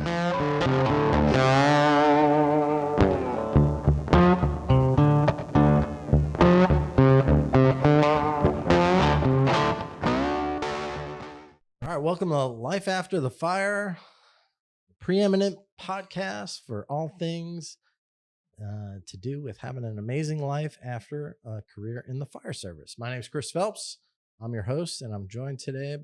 All right, welcome to Life After the Fire, preeminent podcast for all things to do with having an amazing life after a career in the fire service. My name is Chris Phelps. I'm your host, and I'm joined today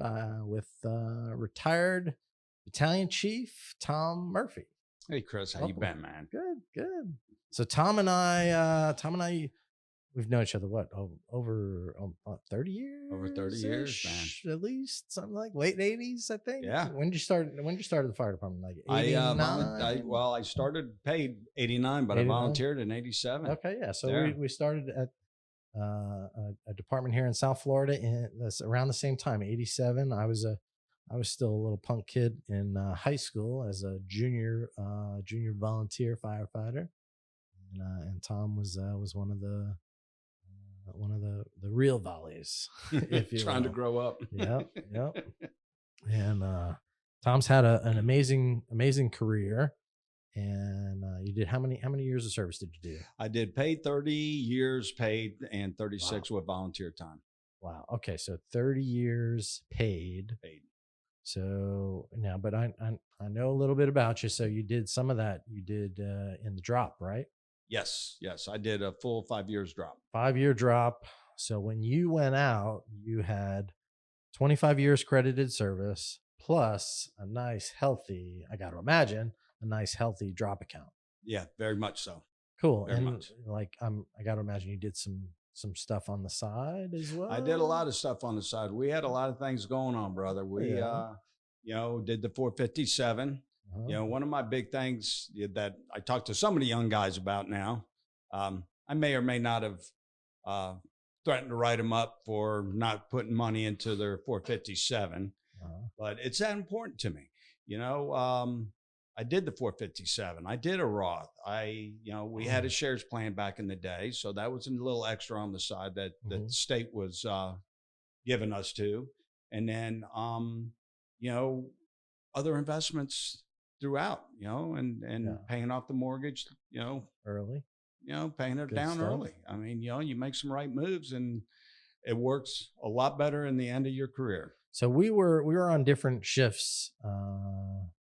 with retired Battalion Chief Tom Murphy. Hey, Chris, how you been, man? Good. So Tom and I, we've known each other over 30 years. Over 30 years, man. At least something like late 80s, I think. Yeah. When did you start the fire department? Like 89? I started paid 89, but 89? I volunteered in 87. Okay, yeah. So we started at a department here in South Florida that's around the same time, 87. I was still a little punk kid in high school as a junior volunteer firefighter, and Tom was one of the real volleys, if you trying to grow up. Yep. And Tom's had an amazing career. And you did how many years of service did you do? I did paid 30 years paid and 36 with volunteer time. Wow. Okay, so 30 years paid. So now, but I know a little bit about you. So you did some of that. You did in the drop, right? Yes. I did a full 5 years drop. 5-year drop. So when you went out, you had 25 years credited service plus a nice healthy, I got to imagine, a nice healthy drop account. Yeah, very much so. Cool. Very much. Like I got to imagine you did some stuff on the side as well. I did a lot of stuff on the side. We had a lot of things going on, brother. We did the 457. One of my big things that I talk to some of the young guys about now, I may or may not have threatened to write them up for not putting money into their 457, but it's that important to me. I did the 457. I did a Roth. We had a shares plan back in the day, so that was a little extra on the side that the state was giving us to, and then other investments throughout, and paying off the mortgage, early, paying it down early. I mean, you make some right moves, and it works a lot better in the end of your career. So we were on different shifts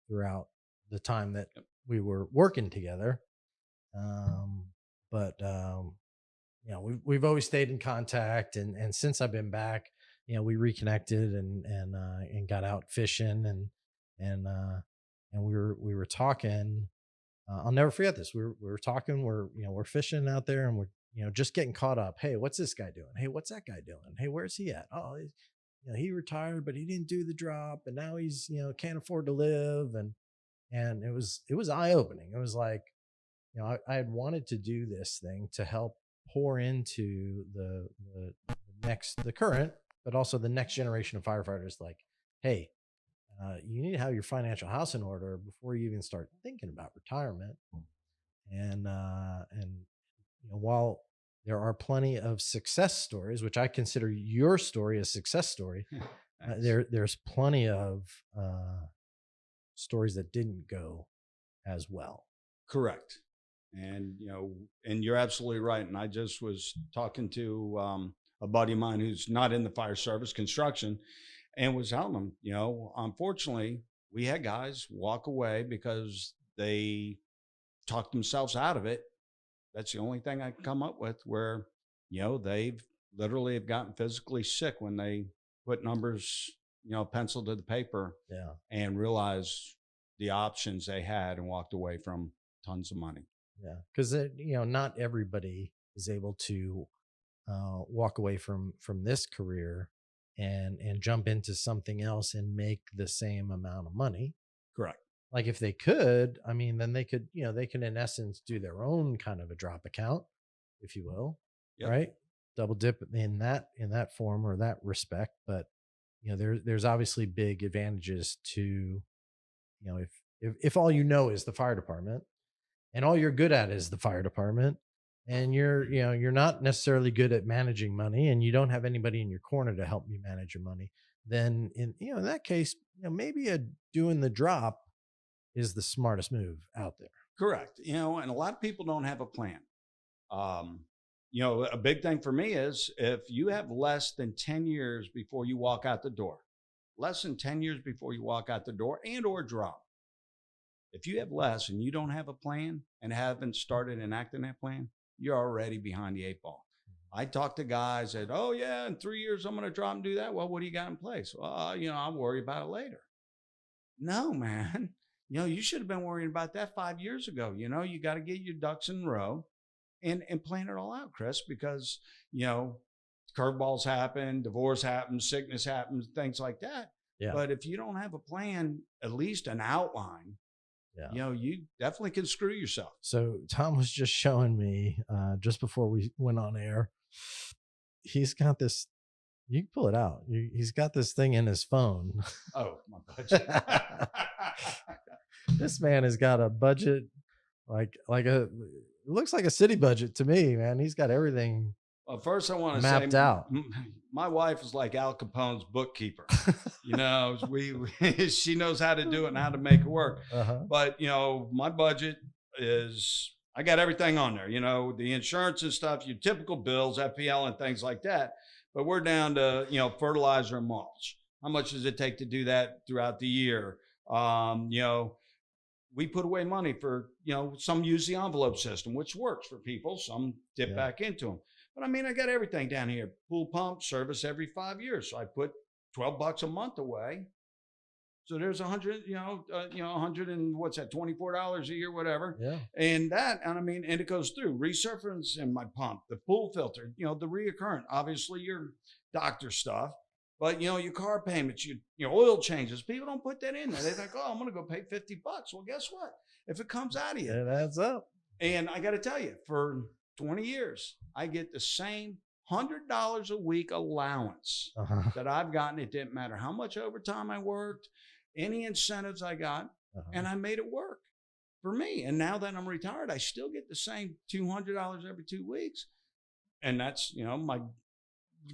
throughout the time that we were working together. We've always stayed in contact, and since I've been back, we reconnected and got out fishing and we were talking. I'll never forget this. We were talking, we're fishing out there, and we're just getting caught up. Hey, what's this guy doing? Hey, what's that guy doing? Hey, where's he at? Oh, he retired, but he didn't do the drop, and now he's can't afford to live, and it was eye-opening. It was like, I had wanted to do this thing to help pour into the current, but also the next generation of firefighters. Like, hey, you need to have your financial house in order before you even start thinking about retirement. And while there are plenty of success stories, which I consider your story a success story, there's plenty of stories that didn't go as well. Correct. And, and you're absolutely right. And I just was talking to a buddy of mine who's not in the fire service, construction, and was telling him, unfortunately, we had guys walk away because they talked themselves out of it. That's the only thing I can come up with where, they've literally have gotten physically sick when they put numbers, pencil to the paper, and realized the options they had and walked away from tons of money. Yeah, because not everybody is able to walk away from this career and jump into something else and make the same amount of money. Correct. Like if they could, I mean, then they could in essence do their own kind of a drop account, if you will, right? Double dip in that form or that respect. But there's obviously big advantages to, if all is the fire department and all you're good at is the fire department, and you're not necessarily good at managing money, and you don't have anybody in your corner to help you manage your money, then in that case, maybe doing the drop is the smartest move out there. Correct. You know, and a lot of people don't have a plan. Um, you know, a big thing for me is if you have less than 10 years before you walk out the door, less than 10 years before you walk out the door and or drop. If you have less and you don't have a plan and haven't started enacting that plan, you're already behind the eight ball. I talk to guys that, oh yeah, in 3 years I'm going to drop and do that. Well, what do you got in place? Well, you know, I'll worry about it later. No, man. You know, you should have been worrying about that 5 years ago. You know, you got to get your ducks in a row and plan it all out, Chris, because, you know, curveballs happen, divorce happens, sickness happens, things like that. Yeah. But if you don't have a plan, at least an outline, Yeah. you know, you definitely can screw yourself. So Tom was just showing me just before we went on air. He's got this. You can pull it out. He's got this thing in his phone. Oh, my budget. This man has got a budget like a. It looks like a city budget to me, man. He's got everything. Well, first I want to mapped say, out. My wife is like Al Capone's bookkeeper. You know, she knows how to do it and how to make it work. Uh-huh. But, you know, my budget is, I got everything on there, you know, the insurance and stuff, your typical bills, FPL and things like that. But we're down to, you know, fertilizer and mulch. How much does it take to do that throughout the year? You know, we put away money for, you know, some use the envelope system, which works for people. Some dip back into them. But I mean, I got everything down here. Pool pump service every 5 years. So I put $12 a month away. So there's 100, you know, 100 and what's that, $24 a year, whatever. Yeah. And that, and I mean, and it goes through resurfacing in my pump, the pool filter, you know, the reoccurrent, obviously your doctor stuff, but you know, your car payments, your oil changes. People don't put that in there. They think, oh, I'm going to go pay $50. Well, guess what? If it comes out of you, it adds up. And I got to tell you, for 20 years, I get the same $100 a week allowance that I've gotten. It didn't matter how much overtime I worked, any incentives I got, and I made it work for me. And now that I'm retired, I still get the same $200 every 2 weeks. And that's, you know, my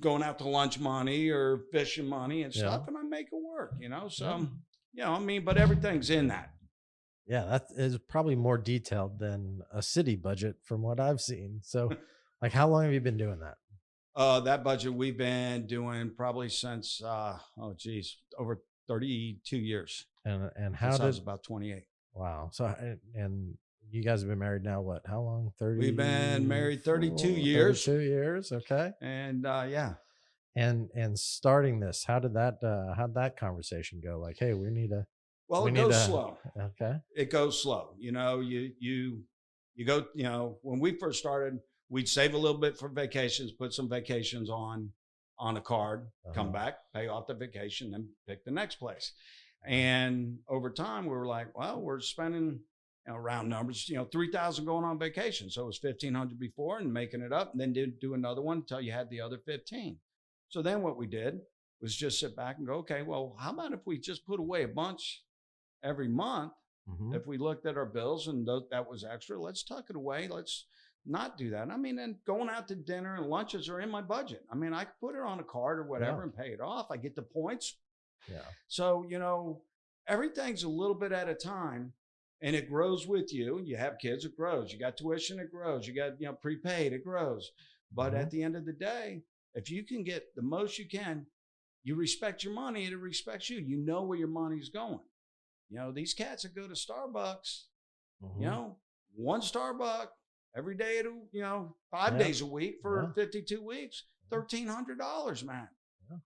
going out to lunch money or fishing money and stuff, and I make it work, you know? So, you know, I mean, but everything's in that. Yeah, that is probably more detailed than a city budget from what I've seen. So, like, how long have you been doing that? That budget we've been doing probably since, over 32 years. And how since did, I was about 28. Wow. So, and you guys have been married now, what, how long? 30? We've been married 32 years. 32 years. Okay. And, yeah. And starting this, how'd that conversation go? Like, hey, we need a, well, it goes slow. Okay. It goes slow. You know, you go, you know, when we first started, we'd save a little bit for vacations, put some vacations on a card, come back, pay off the vacation, then pick the next place. And over time, we were like, well, we're spending, you know, round numbers, you know, 3,000 going on vacation. So it was 1,500 before and making it up, and then do another one until you had the other 15. So then what we did was just sit back and go, okay, well, how about if we just put away a bunch every month? If we looked at our bills and that was extra, let's tuck it away. Let's not do that. I mean, and going out to dinner and lunches are in my budget. I mean, I could put it on a card or whatever and pay it off. I get the points. Yeah. So, you know, everything's a little bit at a time, and it grows with you. You have kids, it grows. You got tuition, it grows. You got, you know, prepaid, it grows. But at the end of the day, if you can get the most you can, you respect your money and it respects you. You know where your money's going. You know, these cats that go to Starbucks, you know, one Starbucks every day, you know, 5 days a week for 52 weeks, $1,300, man. Yeah.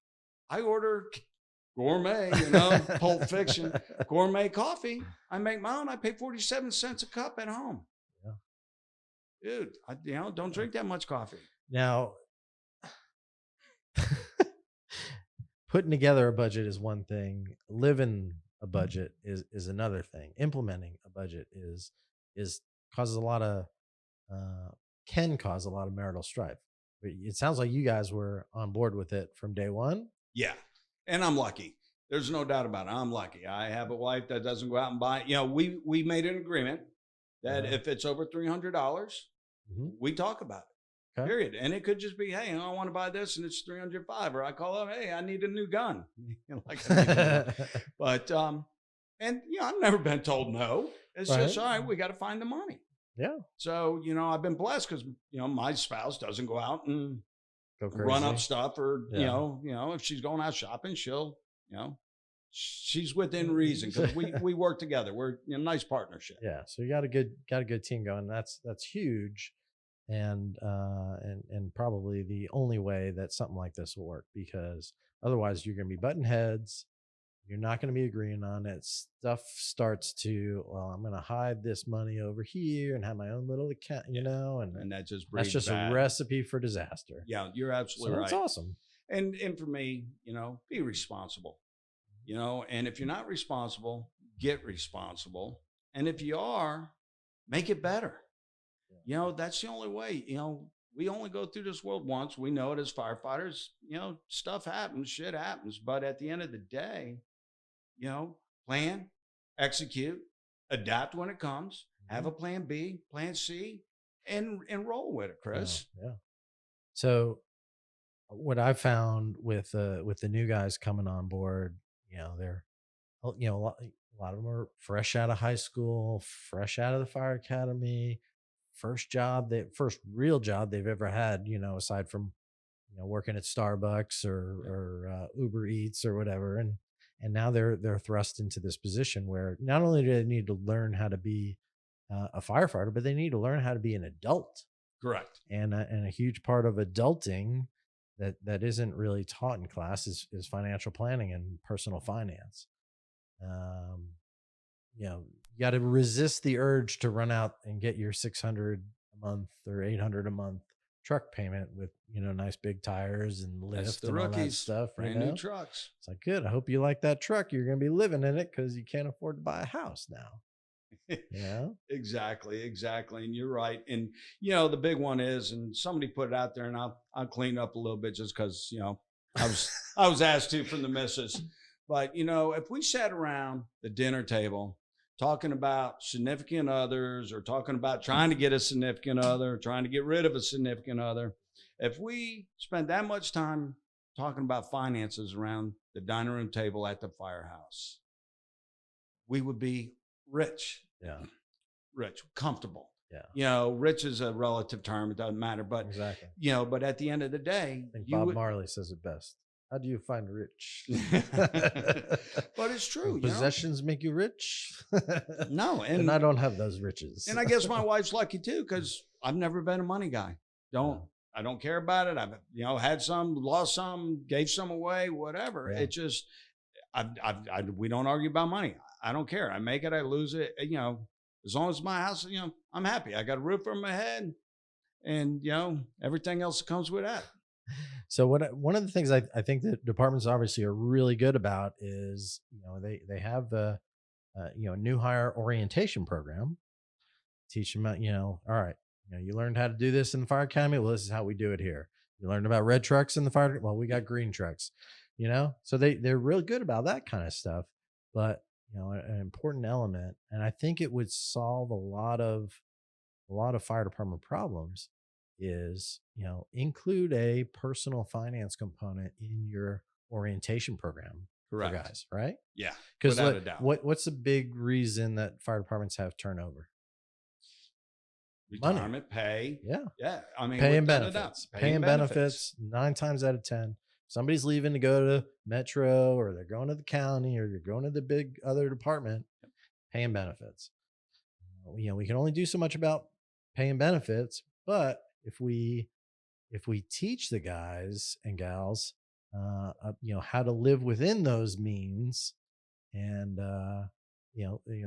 I order gourmet, you know, Pulp Fiction, gourmet coffee. I make my own. I pay 47 cents a cup at home. Yeah. Dude, you know, don't drink that much coffee. Now, putting together a budget is one thing. Living a budget is another thing. Implementing a budget causes a lot of can cause a lot of marital strife. But it sounds like you guys were on board with it from day one. Yeah, and I'm lucky. There's no doubt about it. I'm lucky. I have a wife that doesn't go out and buy. You know, we made an agreement that if it's over $300, we talk about it. Okay. Period. And it could just be, hey, I want to buy this and it's $305, or I call up, hey, I need a new gun. But And, I've never been told no. It's Right. just, all right, we got to find the money. Yeah. So, I've been blessed because, my spouse doesn't go out and Go run up crazy. stuff or, Yeah. if she's going out shopping, she's within reason because we work together. We're a nice partnership. Yeah. So you got a good team going. That's huge. And probably the only way that something like this will work, because otherwise you're going to be button heads. You're not going to be agreeing on it. Stuff starts to, well, I'm going to hide this money over here and have my own little account, And that just that's breeds just bad. a recipe for disaster. Yeah, you're So absolutely that's right. awesome. And for me, be responsible. And if you're not responsible, get responsible. And if you are, make it better. That's the only way. We only go through this world once. We know it as firefighters. Stuff happens, shit happens. But at the end of the day, plan, execute, adapt when it comes, have a plan B, plan C, and roll with it, Chris. Yeah. So what I found with the new guys coming on board, they're, a lot of them are fresh out of high school, fresh out of the fire academy, first real job they've ever had, aside from, working at Starbucks or Uber Eats or whatever. And now they're thrust into this position where not only do they need to learn how to be a firefighter, but they need to learn how to be an adult. Correct. And a huge part of adulting that isn't really taught in class is financial planning and personal finance. You got to resist the urge to run out and get your 600 a month or 800 a month truck payment with, nice big tires and lift and all that stuff. Brand new trucks. It's like, good. I hope you like that truck. You're going to be living in it because you can't afford to buy a house now. Yeah. Exactly. And you're right. And the big one is, and somebody put it out there, and I'll clean up a little bit just because I was asked to from the missus. But if we sat around the dinner table talking about significant others, or talking about trying to get a significant other, trying to get rid of a significant other, if we spend that much time talking about finances around the dining room table at the firehouse, we would be rich. Yeah. Rich, comfortable. Yeah. Rich is a relative term. It doesn't matter. But, exactly. But at the end of the day, I think Bob Marley says it best. How do you find rich? But it's true. Possessions make you rich? No. And I don't have those riches. And I guess my wife's lucky too, because I've never been a money guy. I don't care about it. I've, had some, lost some, gave some away, whatever. Yeah. It just, we don't argue about money. I don't care. I make it, I lose it. As long as my house, I'm happy. I got a roof over my head, and everything else that comes with that. So one of the things I think that departments obviously are really good about is, they have a new hire orientation program. Teach them about, all right, you learned how to do this in the fire academy. Well, this is how we do it here. You learned about red trucks in the fire. Well, we got green trucks, so they're real good about that kind of stuff. But, an important element, and I think it would solve a lot of fire department problems, is, include a personal finance component in your orientation program. Correct. For guys, right? Yeah. Because without a doubt. What's the big reason that fire departments have turnover? Retirement, money. Pay. Yeah. Yeah. I mean, pay and benefits. Pay and benefits. 9 times out of 10. Somebody's leaving to go to Metro, or they're going to the county, or you're going to the big other department. Pay and benefits. We can only do so much about pay and benefits, but if we teach the guys and gals, how to live within those means, and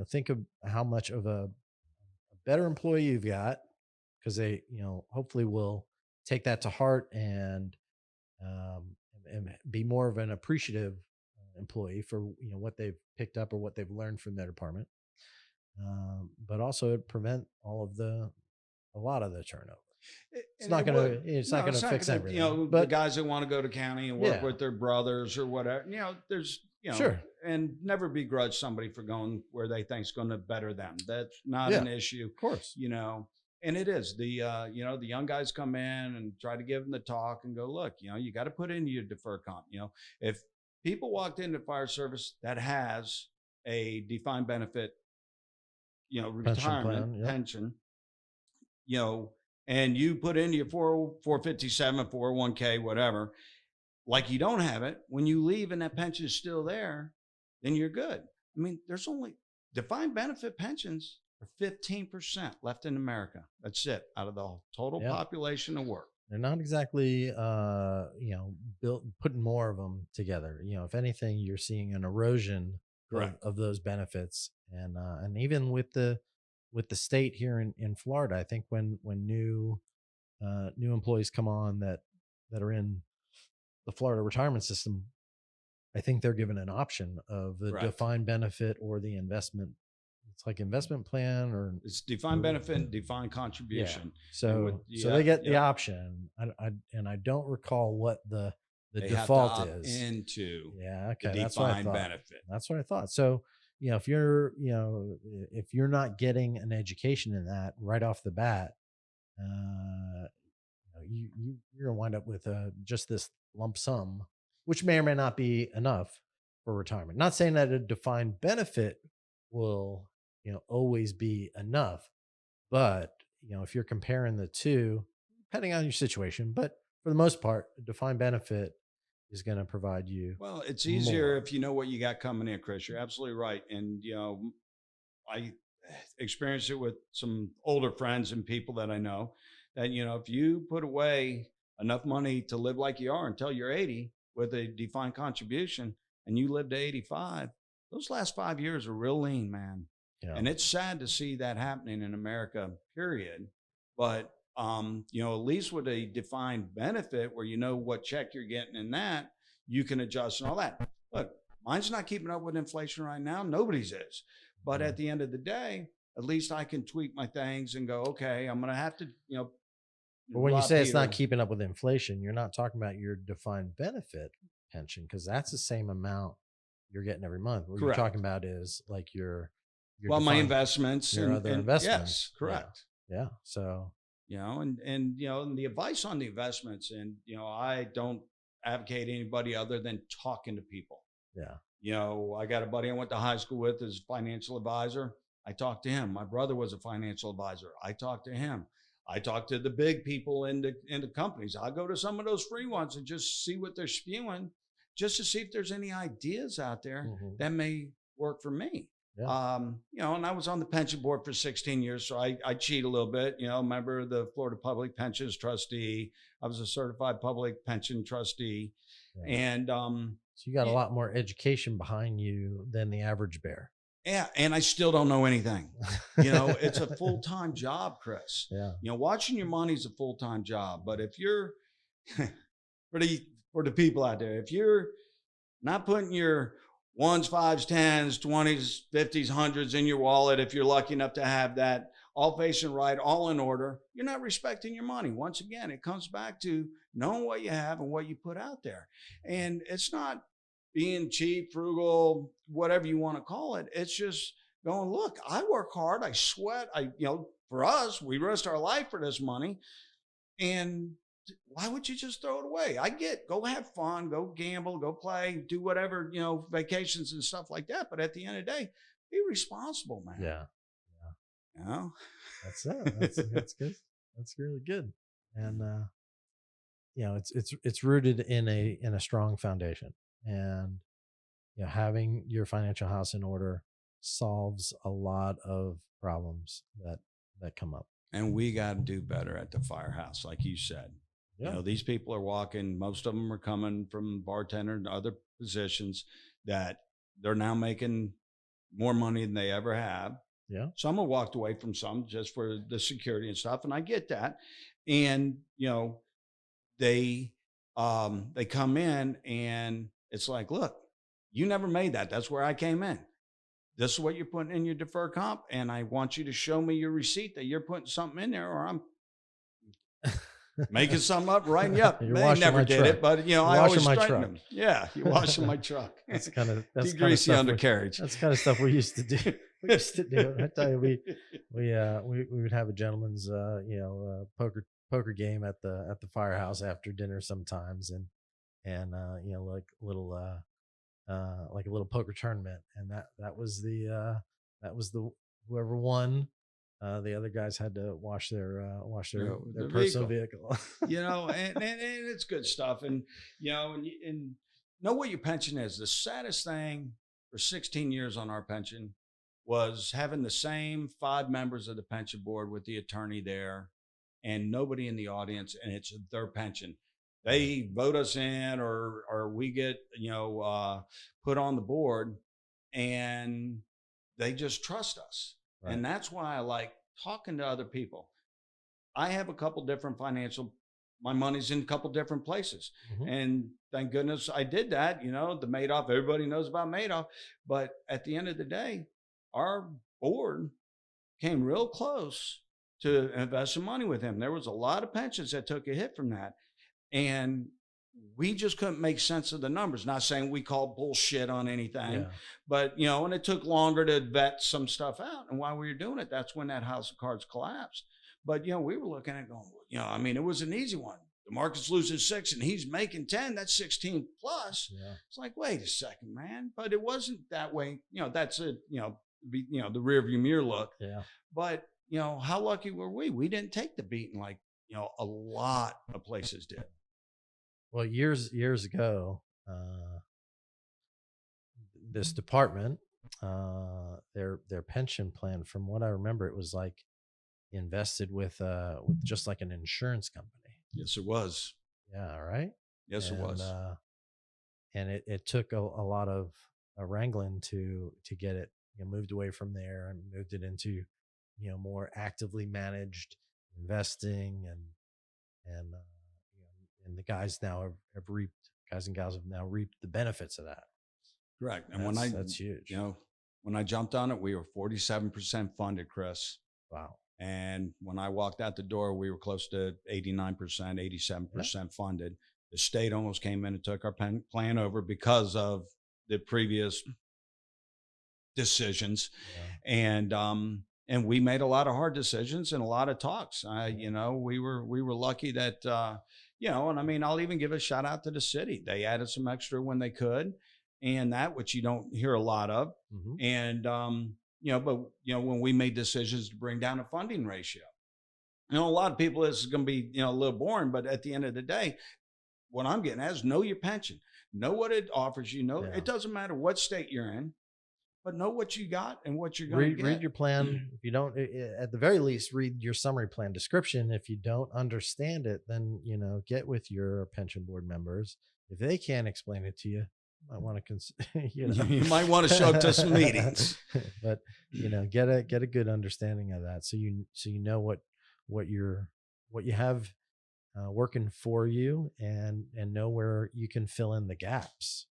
think of how much of a better employee you've got, because they, hopefully will take that to heart and be more of an appreciative employee for what they've picked up or what they've learned from their department. But also prevent a lot of the turnover. It's not going to fix everything. But the guys that want to go to county and work with their brothers or whatever, there's, sure. And never begrudge somebody for going where they think is going to better them. That's not an issue. Of course. And it is the young guys come in and try to give them the talk and go, look, you got to put into your deferred comp. If people walked into fire service that has a defined benefit, Pension retirement plan. Yep. pension, you know, and you put in your 457, 401k, whatever, like you don't have it, when you leave and that pension is still there, then you're good. I mean, there's only defined benefit pensions are 15% left in America. That's it out of the total Yeah. population of work. They're not exactly, built putting more of them together. If anything, you're seeing an erosion Correct. of those benefits, and even with the state here in Florida, I think when new employees come on that are in the Florida retirement system, I think they're given an option of the Correct. defined benefit or the investment. It's like investment plan or It's defined benefit and defined yeah. contribution. And So what so yeah, they get the yep. option. I don't recall what the They have to default opt is. into Yeah, the okay, that's what I defined thought. benefit. That's what I thought. So, if you're not getting an education in that right off the bat, you're gonna wind up with just this lump sum, which may or may not be enough for retirement. Not saying that a defined benefit will always be enough, but if you're comparing the two, depending on your situation, but for the most part, a defined benefit is going to provide you Well, it's easier more. if you know what you got coming in, Chris. You're absolutely right. And, I experienced it with some older friends and people that I know that, if you put away enough money to live like you are until you're 80 with a defined contribution and you live to 85, those last 5 years are real lean, man. Yeah. And it's sad to see that happening in America, period. But, at least with a defined benefit where you know what check you're getting in that, you can adjust and all that. Look, mine's not keeping up with inflation right now. Nobody's is. But Yeah. at the end of the day, at least I can tweak my things and go, okay, I'm going to have to, But when you rob say it's not Peter. keeping up with inflation, you're not talking about your defined benefit pension because that's the same amount you're getting every month. What you're talking Correct. about is like your Well, my defined investments your other and investments. yes, Yeah. correct. Yeah. So And the advice on the investments, and I don't advocate anybody other than talking to people. yeah. I got a buddy I went to high school with as financial advisor. I talked to him. My brother was a financial advisor. I talked to him. I talked to the big people in the companies. I go to some of those free ones and just see what they're spewing, just to see if there's any ideas out there Hmm. that may work for me. Yeah. And I was on the pension board for 16 years, so I cheat a little bit. Member of the Florida Public Pensions Trustee. I was a certified public pension trustee, Yeah. and So you got a lot more education behind you than the average bear. yeah, and I still don't know anything. It's a full-time job, Chris. Yeah. Watching your money is a full-time job. But if you're for the people out there, if you're not putting your ones, fives, tens, 20s, 50s, hundreds in your wallet, if you're lucky enough to have that all facing right, all in order, you're not respecting your money. Once again, it comes back to knowing what you have and what you put out there. And it's not being cheap, frugal, whatever you want to call it. It's just going, look, I work hard, I sweat. For us, we risk our life for this money. And why would you just throw it away? Go have fun, go gamble, go play, do whatever, vacations and stuff like that. But at the end of the day, be responsible, man. Yeah. You know? That's it. That's good. That's really good. And it's rooted in a strong foundation. And having your financial house in order solves a lot of problems that come up. And we got to do better at the firehouse, like you said. Yeah. These people are walking, most of them are coming from bartender and other positions that they're now making more money than they ever have. Yeah. Some have walked away from some just for the security and stuff. And I get that. And, they come in and it's like, look, you never made that. That's where I came in. This is what you're putting in your deferred comp. And I want you to show me your receipt that you're putting something in there, or I'm making something up, writing you up. You're They washing never my did truck. it, but I You're always washing my threatened truck. them. Yeah, you're washing my truck. That's kind of Degrease the stuff undercarriage. that's kind of stuff we used to do. We used to do. I tell you, we would have a gentleman's poker game at the firehouse after dinner sometimes, and like little like a little poker tournament, and that was the whoever won. The other guys had to wash their The personal vehicle, vehicle. and it's good stuff. And, and know what your pension is. The saddest thing for 16 years on our pension was having the same 5 members of the pension board with the attorney there and nobody in the audience, and it's their pension. They vote us in, or we get, put on the board, and they just trust us. Right. And that's why I like talking to other people. I have a couple different my money's in a couple different places. Mm-hmm. And thank goodness I did that. The Madoff, everybody knows about Madoff. But at the end of the day, our board came real close to invest some money with him. There was a lot of pensions that took a hit from that. And we just couldn't make sense of the numbers. Not saying we called bullshit on anything, but, and it took longer to vet some stuff out. And while we were doing it, that's when that house of cards collapsed. But, we were looking at going, it was an easy one. The market's losing 6 and he's making 10. That's 16 plus. Yeah. It's like, wait a second, man. But it wasn't that way. That's it, the rear view mirror look. Yeah. But, how lucky were we? We didn't take the beating like, a lot of places did. Well, years ago, this department, their pension plan, from what I remember, it was like invested with just like an insurance company. Yes, it was. Yeah. Right. Yes, it was. And it took a lot of wrangling to get it moved away from there and moved it into more actively managed investing, and the guys and gals have now reaped the benefits of that. Correct. And that's huge. When I jumped on it, we were 47% funded, Chris. Wow. And when I walked out the door, we were close to 89%, 87% funded. The state almost came in and took our plan over because of the previous decisions. And we made a lot of hard decisions and a lot of talks. We were lucky that, and I'll even give a shout out to the city. They added some extra when they could, and that, which you don't hear a lot of. Mm-hmm. And, when we made decisions to bring down a funding ratio, a lot of people, this is going to be, a little boring, but at the end of the day, what I'm getting at is know your pension, know what it offers you. It doesn't matter what state you're in, but know what you got and what you're going to get. Read your plan. If you don't, at the very least, read your summary plan description. If you don't understand it, then, get with your pension board members. If they can't explain it to you, you might want to, you might want to show up to some meetings, but, get a good understanding of that. So you know what you have working for you, and know where you can fill in the gaps,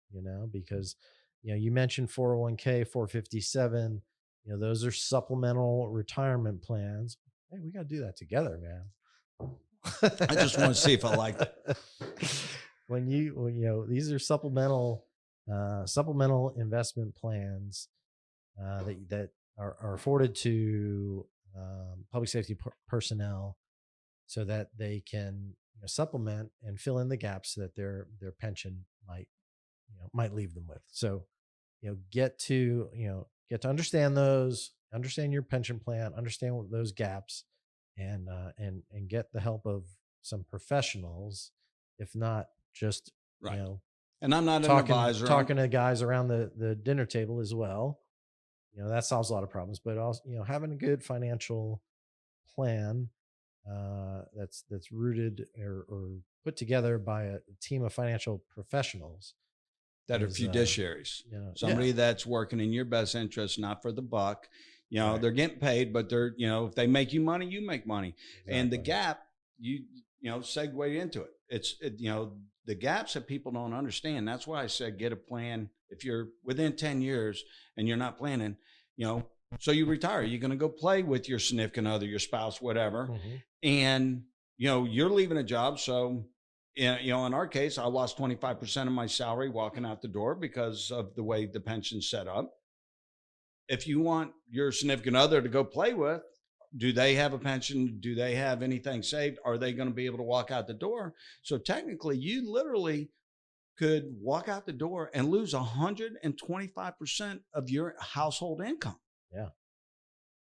because you mentioned 401k, 457, those are supplemental retirement plans. Hey, we got to do that together, man. I just want to see if I like it. These are supplemental investment plans that are afforded to public safety personnel, so that they can supplement and fill in the gaps that their pension might leave them with. So, get to understand those, understand your pension plan, understand what those gaps, and get the help of some professionals, if not just, right. And I'm not an advisor. Talking to guys around the dinner table as well. That solves a lot of problems, but also, having a good financial plan that's rooted or put together by a team of financial professionals that are fiduciaries, somebody that's working in your best interest, not for the buck. Right. They're getting paid, but they're, if they make you money, you make money. Exactly. And the gap, segue into it. The gaps that people don't understand. That's why I said, get a plan. If you're within 10 years and you're not planning, so you retire, you're going to go play with your significant other, your spouse, whatever. Mm-hmm. And, you're leaving a job. So, in our case, I lost 25% of my salary walking out the door because of the way the pension's set up. If you want your significant other to go play with, do they have a pension? Do they have anything saved? Are they going to be able to walk out the door? So technically, you literally could walk out the door and lose 125% of your household income. Yeah.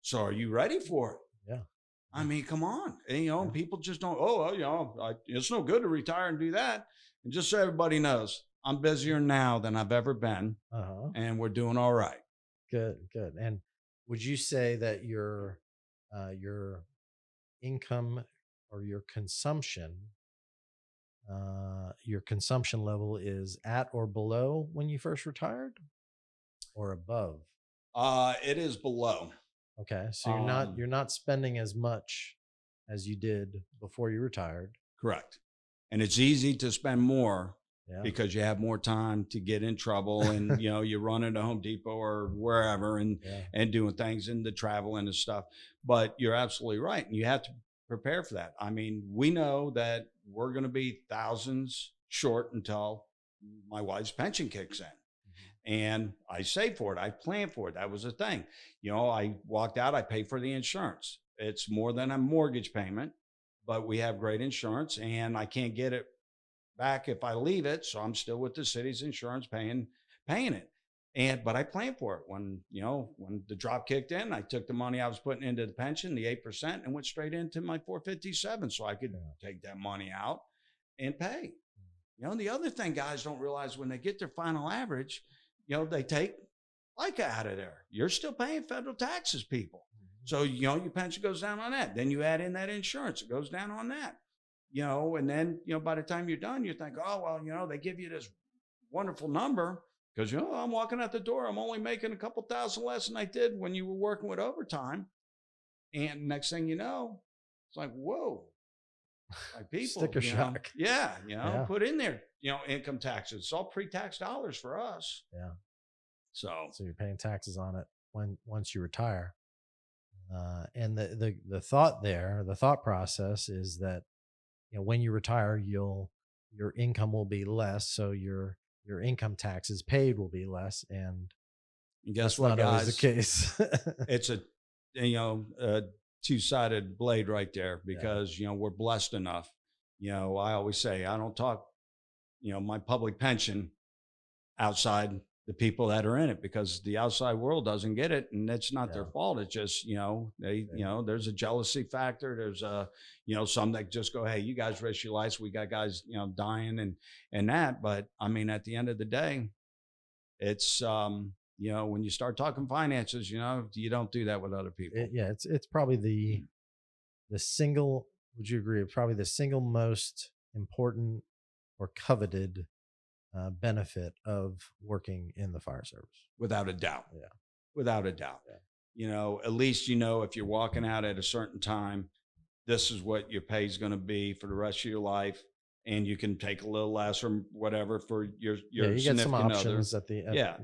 So are you ready for it? Yeah. I mean, come on. And, Yeah. people just don't, oh, well, it's no good to retire and do that. And just so everybody knows, I'm busier now than I've ever been, Uh-huh. and we're doing all right. Good, good. And would you say that your income or your consumption level is at or below when you first retired, or above? It is below. Okay, so Um, you're not spending as much as you did before you retired. Correct. And it's easy to spend more Yeah. because you have more time to get in trouble, and you run into Home Depot or wherever, Yeah. and doing things, and the travel and the stuff. But you're absolutely right. And you have to prepare for that. I mean, we know that we're going to be thousands short until my wife's pension kicks in. Mhm. And I save for it. I plan for it. That was the thing. I walked out, I paid for the insurance. It's more than a mortgage payment, but we have great insurance, and I can't get it back if I leave it. So I'm still with the city's insurance paying it. But I planned for it. When the drop kicked in, I took the money I was putting into the pension, the 8%, and went straight into my 457 so I could Yeah. take that money out and pay. The other thing guys don't realize, when they get their final average, they take FICA out of there. You're still paying federal taxes, people. Mhm. So, your pension goes down on that. Then you add in that insurance, it goes down on that. And then, by the time you're done, you think, oh, well, they give you this wonderful number because, I'm walking out the door. I'm only making a couple thousand less than I did when you were working with overtime. And next thing you know, it's like, whoa, like, people, Sticker shock. yeah, Yeah. put in there, income taxes. It's all pre-tax dollars for us. Yeah. So, So you're paying taxes on it once you retire. And the thought there, the thought process is that, when you retire, your income will be less, so your income taxes paid will be less, and and guess that's what, not always the guys? case. It's a two-sided blade right there, Yeah. because we're blessed enough. I always say I don't talk my public pension outside the people that are in it, because the outside world doesn't get it, and it's not their Yeah. fault. It's just they Yeah. there's a jealousy factor. There's a some that just go, hey, you guys risk your lives, we got guys dying, and that. But I mean, at the end of the day, it's when you start talking finances, you don't do that with other people. Yeah, it's probably the single, would you agree, probably the single most important or coveted benefit of working in the fire service. Without a doubt. Yeah. Without a doubt. Yeah. At least if you're walking out at a certain time, this is what your pay is going to be for the rest of your life, and you can take a little less or whatever for your Yeah, you get some significant other. options Yeah.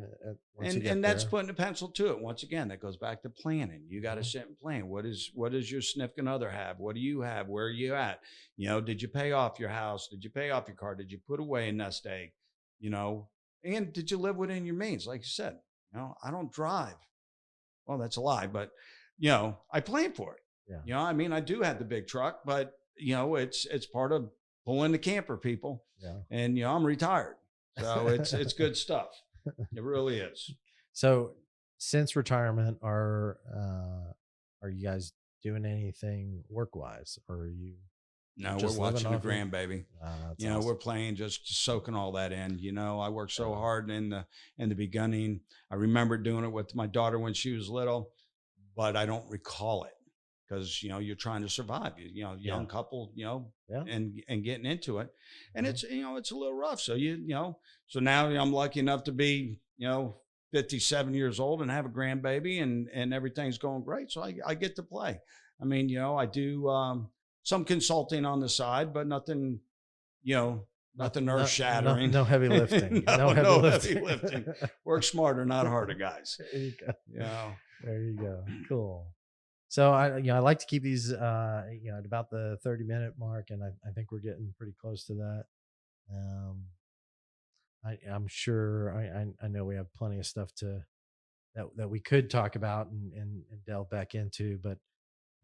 once you get And that's there. putting a pencil to it. Once again, that goes back to planning. You got to Mhm. sit and plan. What does your significant other have? What do you have? Where are you at? Did you pay off your house? Did you pay off your car? Did you put away a nest egg? You know, and did you live within your means? Like you said, I don't drive. Well, that's a lie, but I plan for it. Yeah. I mean, I do have the big truck, but it's part of pulling the camper, people. Yeah. And I'm retired, so it's good stuff. It really is. So since retirement, are you guys doing anything work wise, or are you No, we're just living watching the off it? grandbaby. That's We're awesome. playing, just soaking all that in. I worked so Yeah. hard in the beginning. I remember doing it with my daughter when she was little, but I don't recall it because you're trying to survive. Young Yeah. couple, Yeah. and getting into it, and Mhm. it's a little rough. So so now I'm lucky enough to be 57 years old and have a grandbaby, and everything's going great. So I get to play. I mean, I do some consulting on the side, but nothing, nothing earth shattering. No heavy lifting. No, No heavy no heavy lifting. lifting. Work smarter, not harder, guys. There you go. Yeah. There you go. Cool. So I like to keep these at about the 30-minute mark, and I think we're getting pretty close to that. Um, I'm sure I know we have plenty of stuff that we could talk about and delve back into, but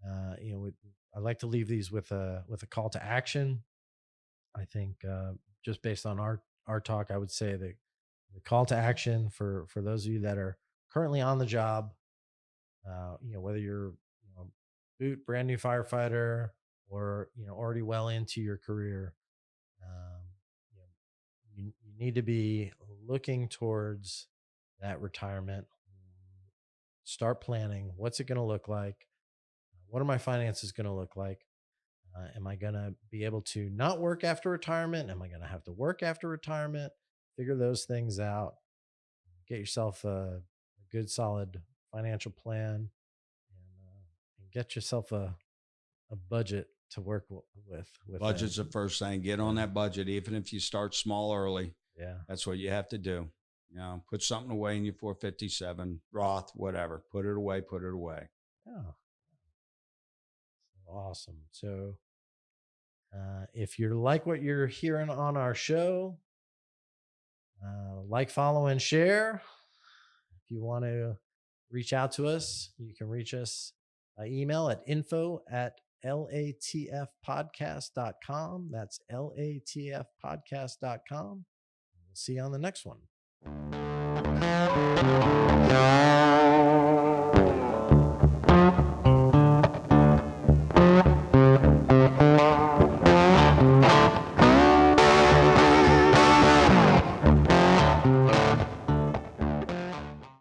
I like to leave these with a call to action. I think just based on our talk, I would say the call to action for those of you that are currently on the job, whether you're brand new firefighter or already well into your career, um, you, know, you need to be looking towards that retirement. Start planning. What's it going to look like? What are my finances going to look like? Am I going to be able to not work after retirement? Am I going to have to work after retirement? Figure those things out. Get yourself a good, solid financial plan, and get yourself a budget to work with that. Budget's the first thing. Get on Yeah. that budget, even if you start small early. Yeah. That's what you have to do. Put something away in your 457, Roth, whatever. Put it away, put it away. Yeah. Awesome. So if you're like what you're hearing on our show, like, follow, and share. If you want to reach out to us, you can reach us by email at info@latfpodcast.com. That's latfpodcast.com. We'll see you on the next one.